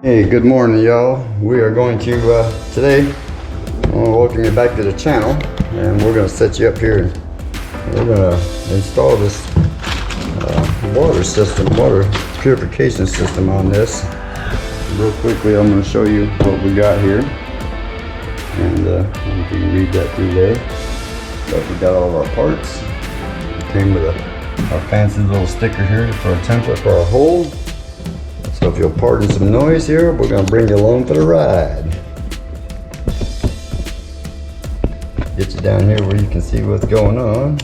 Hey, good morning, y'all. We are going to today I want to welcome you back to the channel, and we're going to set you up here and we're going to install this water purification system on this. Real quickly, I'm going to show you what we got here, and I don't know if you can read that through there, but we got all of our parts. It came with our fancy little sticker here for a template for our hole. So if you'll pardon some noise here, we're going to bring you along for the ride. Get you down here where you can see what's going on.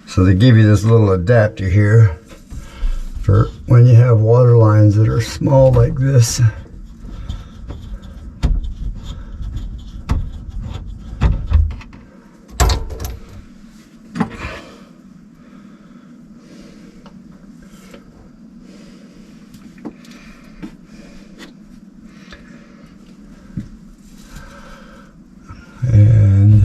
So they give you this little adapter here for when you have water lines that are small like this. And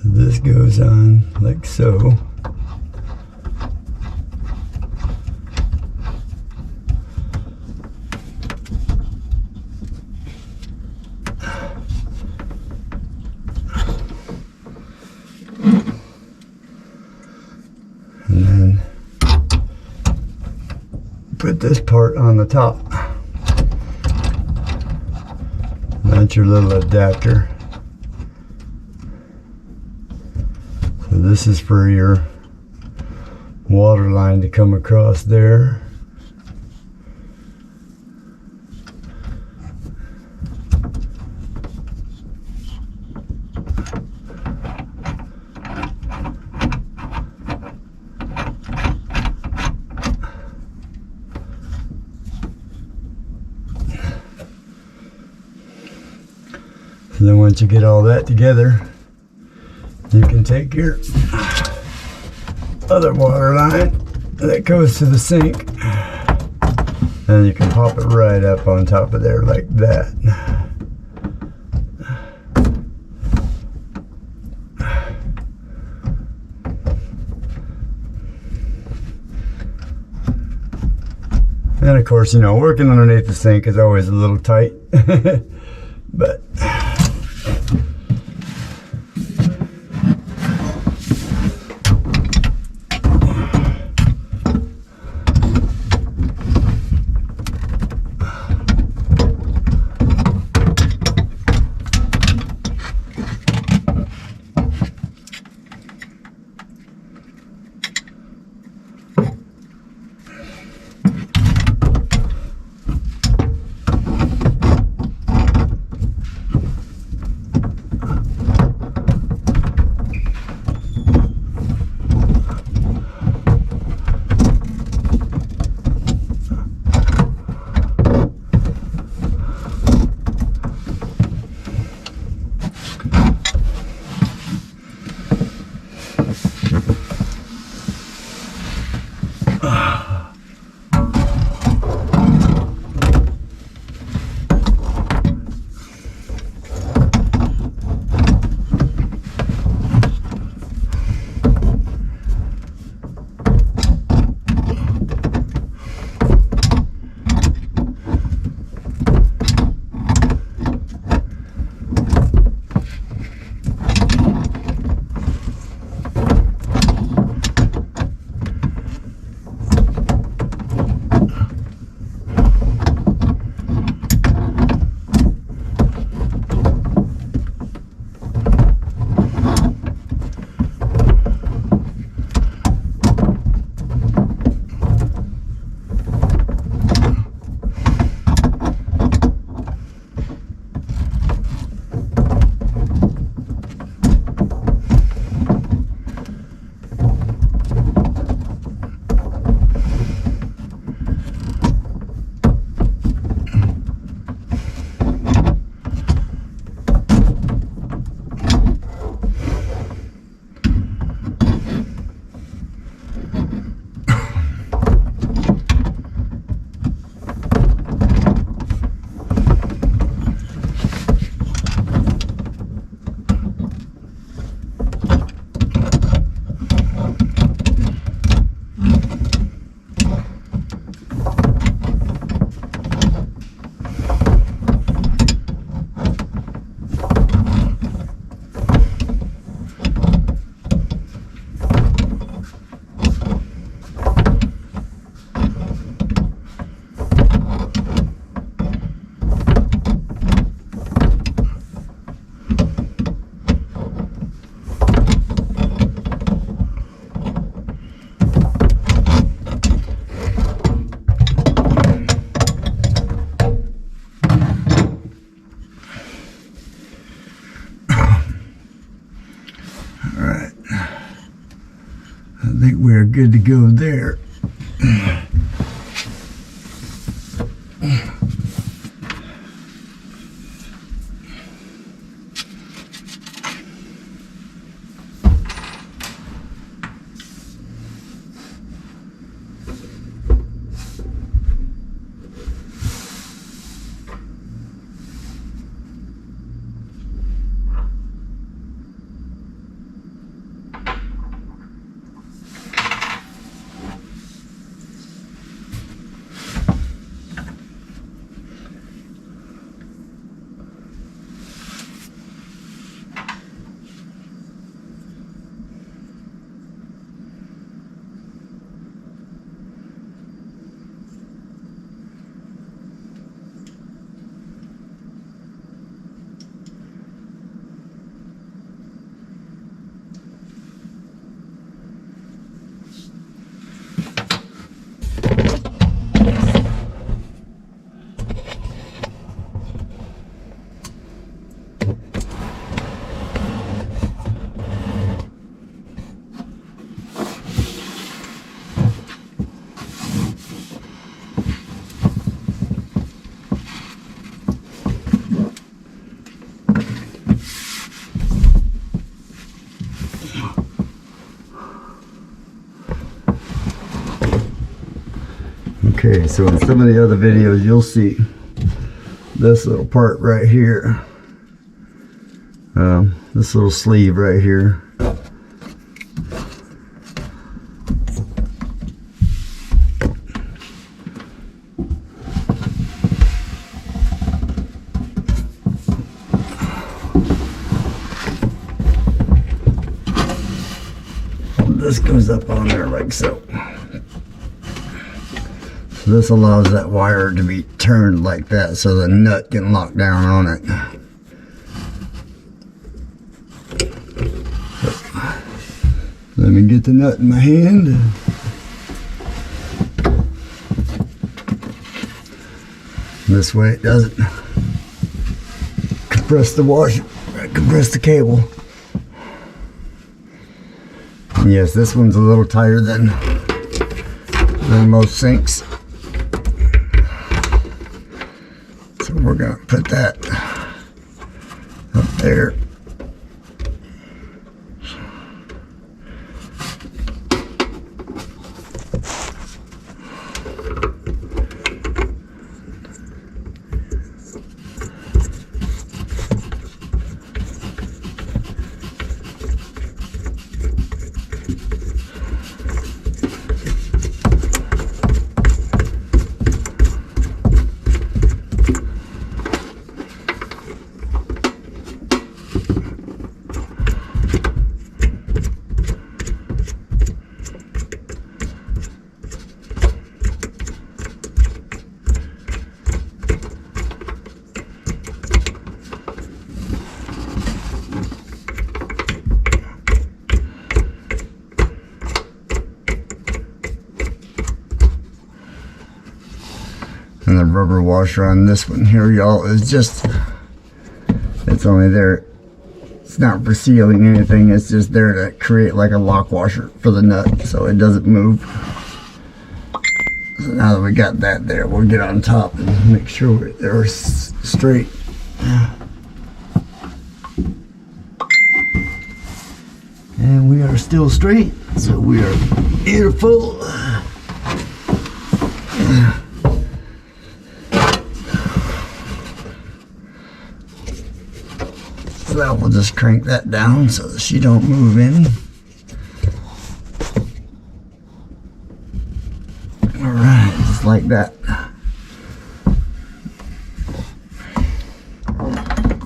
this goes on like so. And then put this part on the top. That's your little adapter. So this is for your water line to come across there. And then once you get all that together, you can take your other water line that goes to the sink and you can pop it right up on top of there like that. And of course, you know, working underneath the sink is always a little tight, but we're good to go there. Okay, so in some of the other videos you'll see this little part right here, this little sleeve right here. This goes up on there like so. So this allows that wire to be turned like that so the nut can lock down on it. Let me get the nut in my hand. This way it doesn't compress the washer, compress the cable. And yes, this one's a little tighter than most sinks. So we're gonna put that up there. And the rubber washer on this one here, y'all, is just, it's only there, it's not for sealing anything, it's just there to create like a lock washer for the nut so it doesn't move. So now that we got that there, we'll get on top and make sure they're straight. And we are still straight, so we are beautiful. So that will just crank that down so that she don't move any. Alright, just like that.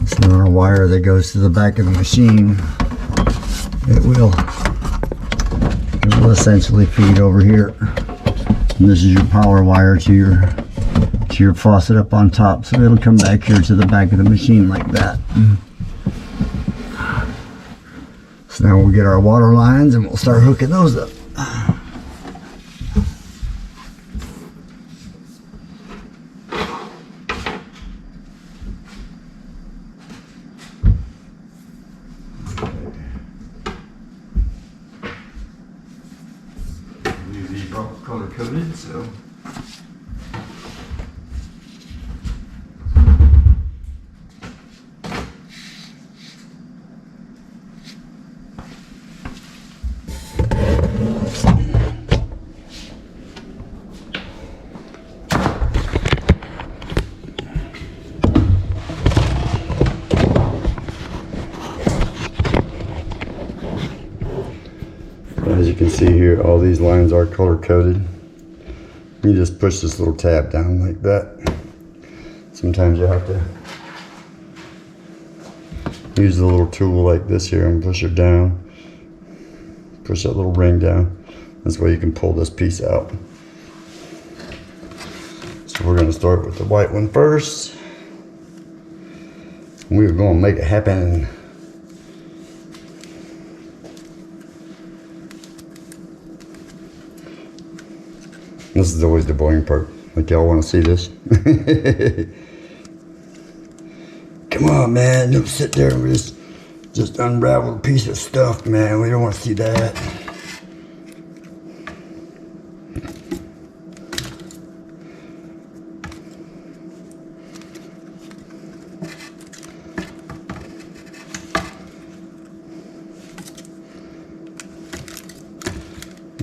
So our wire that goes to the back of the machine, it will essentially feed over here. And this is your power wire to your faucet up on top, so it'll come back here to the back of the machine like that. So now we'll get our water lines and we'll start hooking those up. so. As you can see here, all these lines are color coded. You just push this little tab down like that. Sometimes you have to use the little tool like this here and push it down. Push that little ring down. This way you can pull this piece out. So we're going to start with the white one first. We're going to make it happen. This is always the boring part. Like, y'all want to see this? Come on, man. Don't sit there and just unravel a piece of stuff, man. We don't want to see that.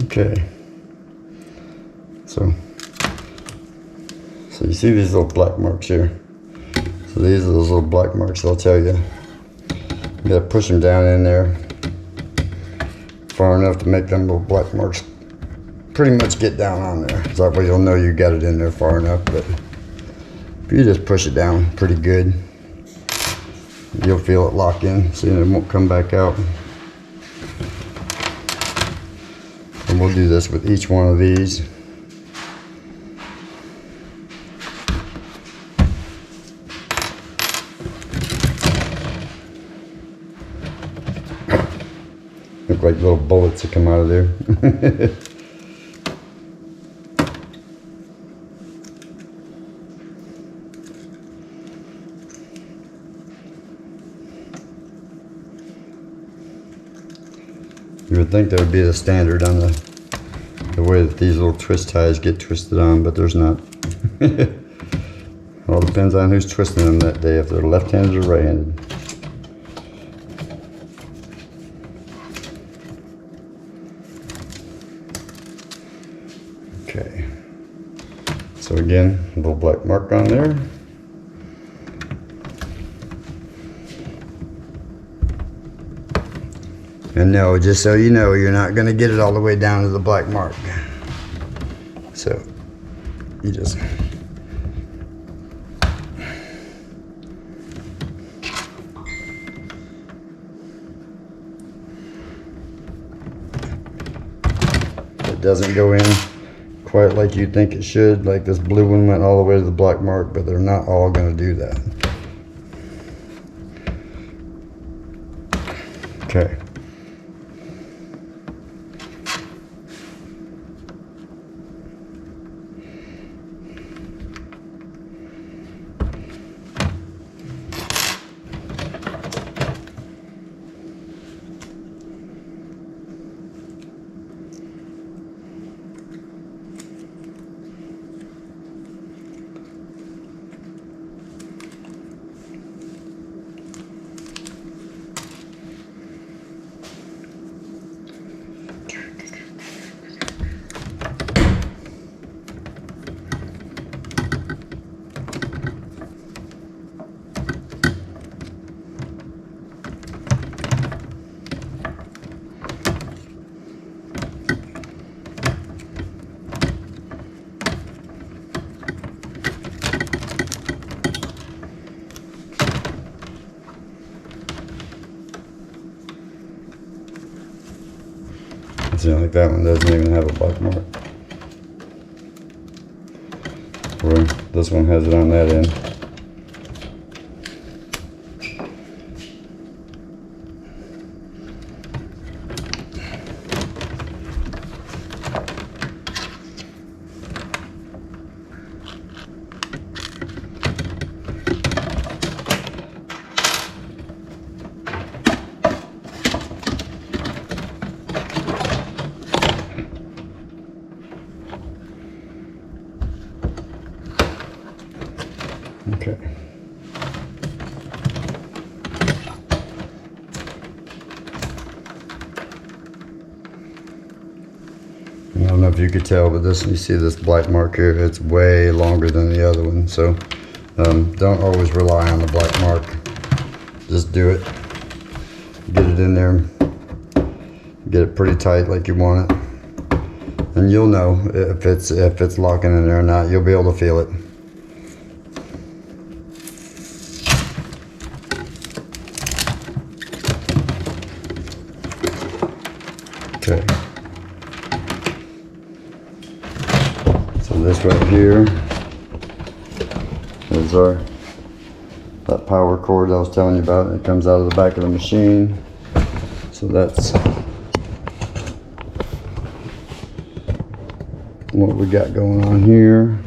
Okay. So you see these little black marks here. So these are those little black marks they'll tell you. You gotta push them down in there far enough to make them little black marks pretty much get down on there. So that way you'll know you got it in there far enough. But if you just push it down pretty good, you'll feel it lock in, so it won't come back out. And we'll do this with each one of these. Look like little bullets that come out of there. You would think that would be the standard on the way that these little twist ties get twisted on, but there's not. All depends on who's twisting them that day, if they're left-handed or right-handed. Okay, so again, a little black mark on there. And no, just so you know, you're not going to get it all the way down to the black mark. So, you just... It doesn't go in quite like you think it should. Like this blue one went all the way to the black mark, but they're not all going to do that. Okay. See, like that one doesn't even have a black mark. Where this one has it on that end. Okay. I don't know if you could tell, but this, you see this black mark here, it's way longer than the other one. So don't always rely on the black mark. Just do it. Get it in there. Get it pretty tight like you want it. And you'll know if it's locking in there or not. You'll be able to feel it. Okay. So this right here is that power cord I was telling you about. It comes out of the back of the machine. So that's what we got going on here.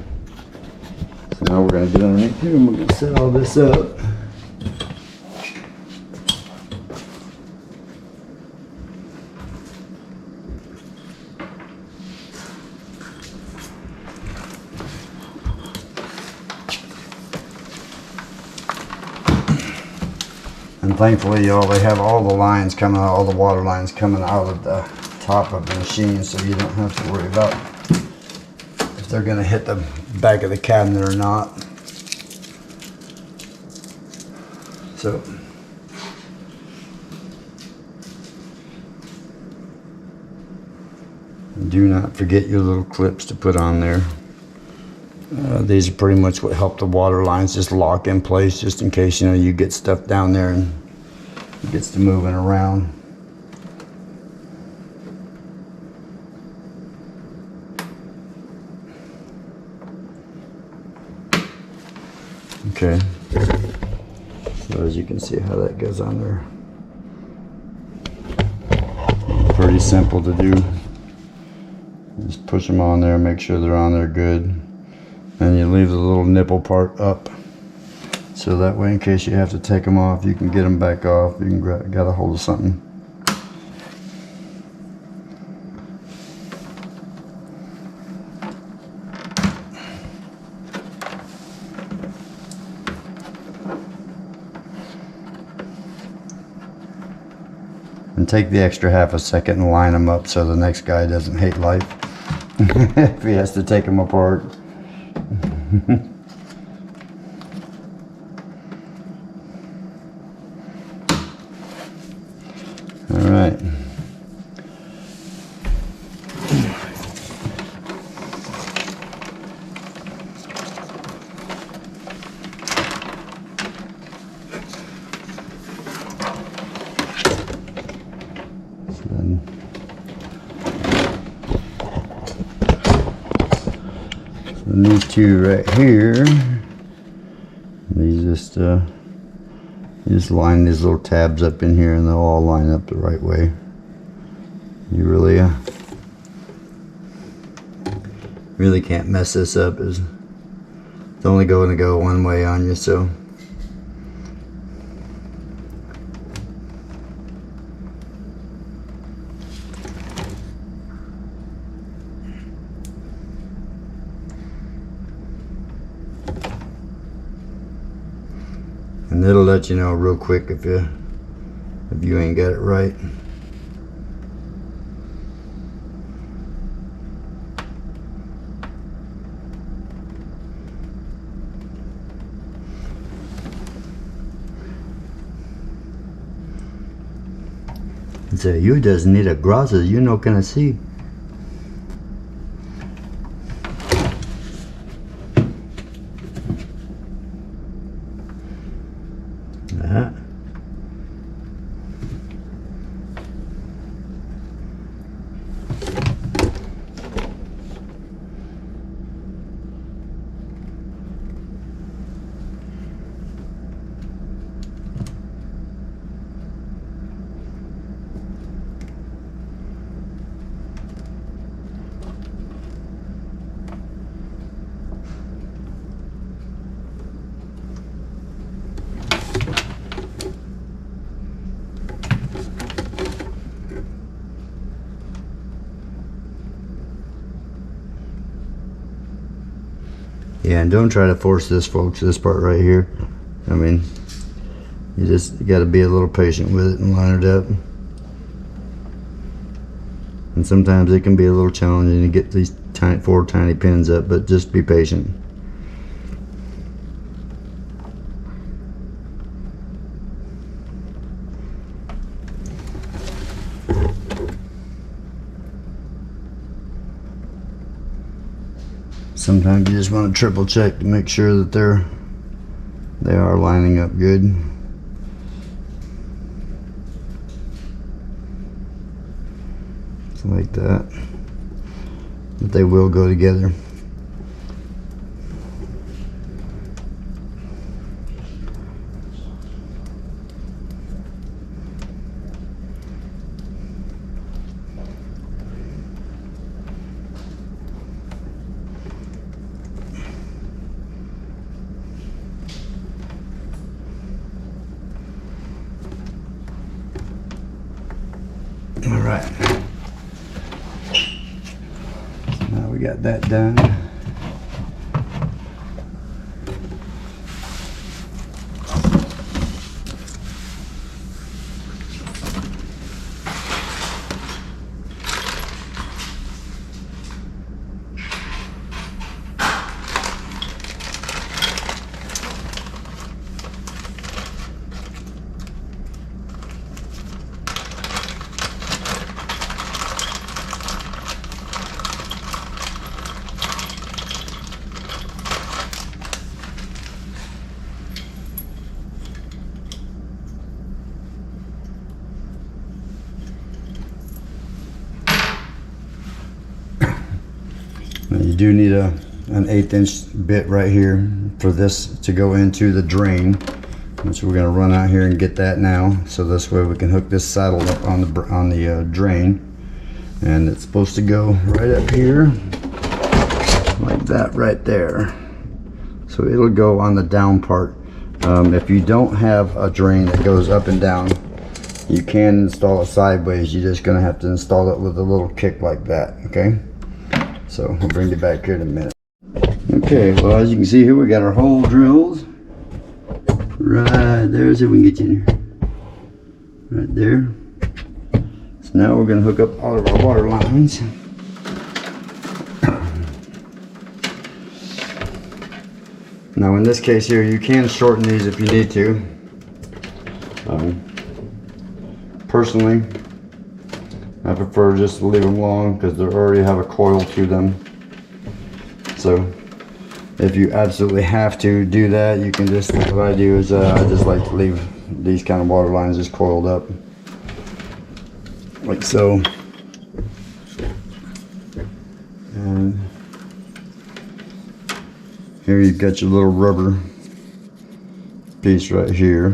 So now we're going to get underneath here and we're going to set all this up. And thankfully, y'all, they have all the lines coming out, all the water lines coming out of the top of the machine, so you don't have to worry about if they're going to hit the back of the cabinet or not. So do not forget your little clips to put on there. These are pretty much what help the water lines just lock in place, just in case, you know, you get stuff down there and it gets to moving around. Okay, so as you can see how that goes on there. Pretty simple to do. Just push them on there, make sure they're on there good. And you leave the little nipple part up. So that way, in case you have to take them off, you can get them back off. You can get a hold of something. And take the extra half a second and line them up so the next guy doesn't hate life if he has to take them apart. All right. And these two right here, these just line these little tabs up in here and they'll all line up the right way. You really can't mess this up. It's only going to go one way on you, so. And it'll let you know real quick if you ain't got it right. So you just need a glasses, you not gonna see. Yeah, and don't try to force this, folks, this part right here. I mean, you got to be a little patient with it and line it up. And sometimes it can be a little challenging to get these four tiny pins up, but just be patient. Sometimes you just want to triple check to make sure that they are lining up good. So like that. But they will go together. All right, now we got that done. You do need an 1/8 inch bit right here for this to go into the drain, which we're going to run out here and get that now, so this way we can hook this saddle up on the drain, and it's supposed to go right up here like that right there, so it'll go on the down part. If you don't have a drain that goes up and down, you can install it sideways. You're just going to have to install it with a little kick like that. Okay, so I'll bring you back here in a minute. Okay, well, as you can see here, we got our hole drilled right there, so we can get you in here. Right there. So now we're going to hook up all of our water lines. Now in this case here, you can shorten these if you need to. Personally, I prefer just to leave them long because they already have a coil to them. So if you absolutely have to do that, you can just, what I do is I just like to leave these kind of water lines just coiled up like so. And here you've got your little rubber piece right here.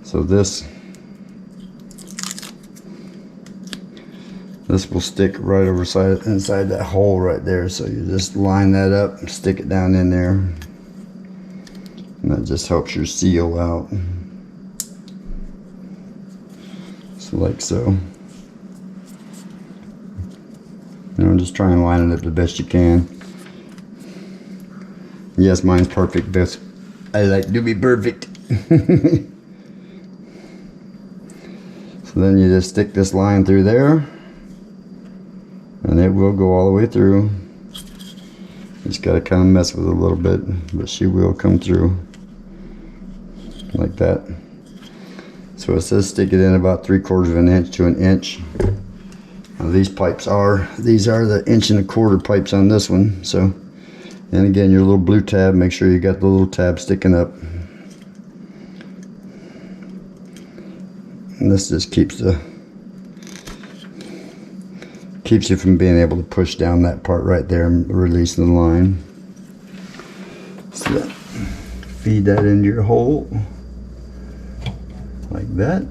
So this will stick right over inside that hole right there. So you just line that up and stick it down in there, and that just helps your seal out. So like so. Just try and line it up the best you can. Yes, mine's perfect, but I like to be perfect. So then you just stick this line through there, and it will go all the way through. Just got to kind of mess with it a little bit, but she will come through like that. So it says stick it in about 3/4 of an inch to an inch. Now these are the 1 1/4 pipes on this one. So, and again, your little blue tab, make sure you got the little tab sticking up. And this just keeps you from being able to push down that part right there and releasing the line. So that, feed that into your hole like that.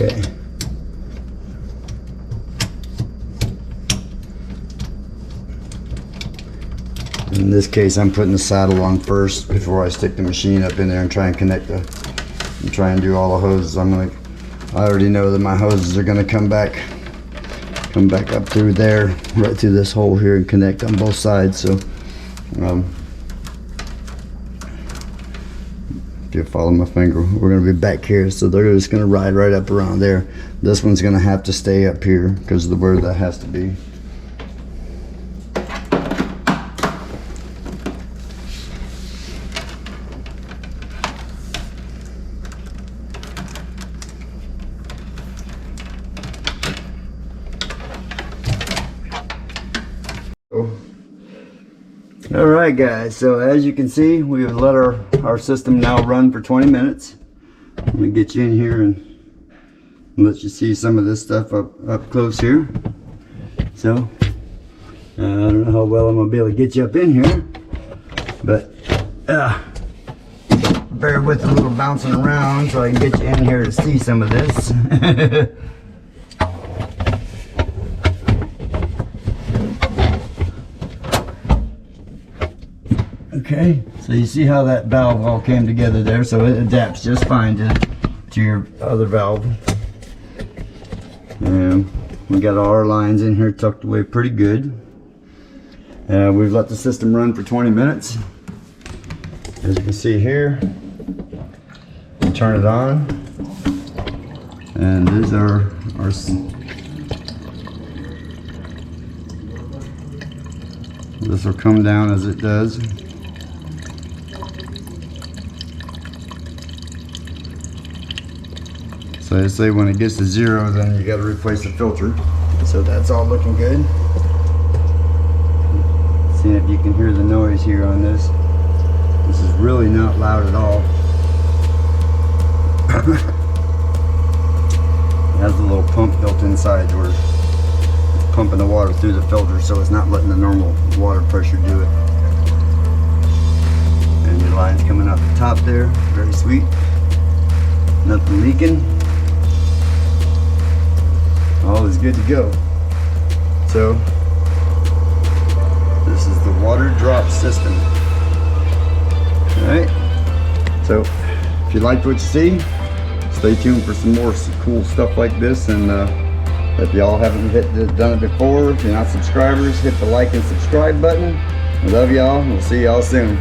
Okay. In this case, I'm putting the saddle on first before I stick the machine up in there and try and connect and try and do all the hoses. I already know that my hoses are gonna come back up through there, right through this hole here, and connect on both sides. So if you follow my finger, we're gonna be back here, so they're just gonna ride right up around there. This one's gonna have to stay up here because of where that has to be. Alright guys, so as you can see, we've let our system now run for 20 minutes. I'm going to get you in here and let you see some of this stuff up close here. So, I don't know how well I'm going to be able to get you up in here, but bear with a little bouncing around so I can get you in here to see some of this. Okay, so you see how that valve all came together there, so it adapts just fine to your other valve. And we got all our lines in here tucked away pretty good. We've let the system run for 20 minutes. As you can see here, we turn it on, and these are our this will come down as it does. So they say when it gets to 0, then you got to replace the filter. So that's all looking good. See if you can hear the noise here on this. This is really not loud at all. It has a little pump built inside where it's pumping the water through the filter, so it's not letting the normal water pressure do it. And your line's coming off the top there, very sweet. Nothing leaking. All is good to go. So this is the Waterdrop system. Alright, so if you liked what you see, stay tuned for some more cool stuff like this. And if y'all haven't done it before, if you're not subscribers, hit the like and subscribe button. I love y'all. We'll see y'all soon.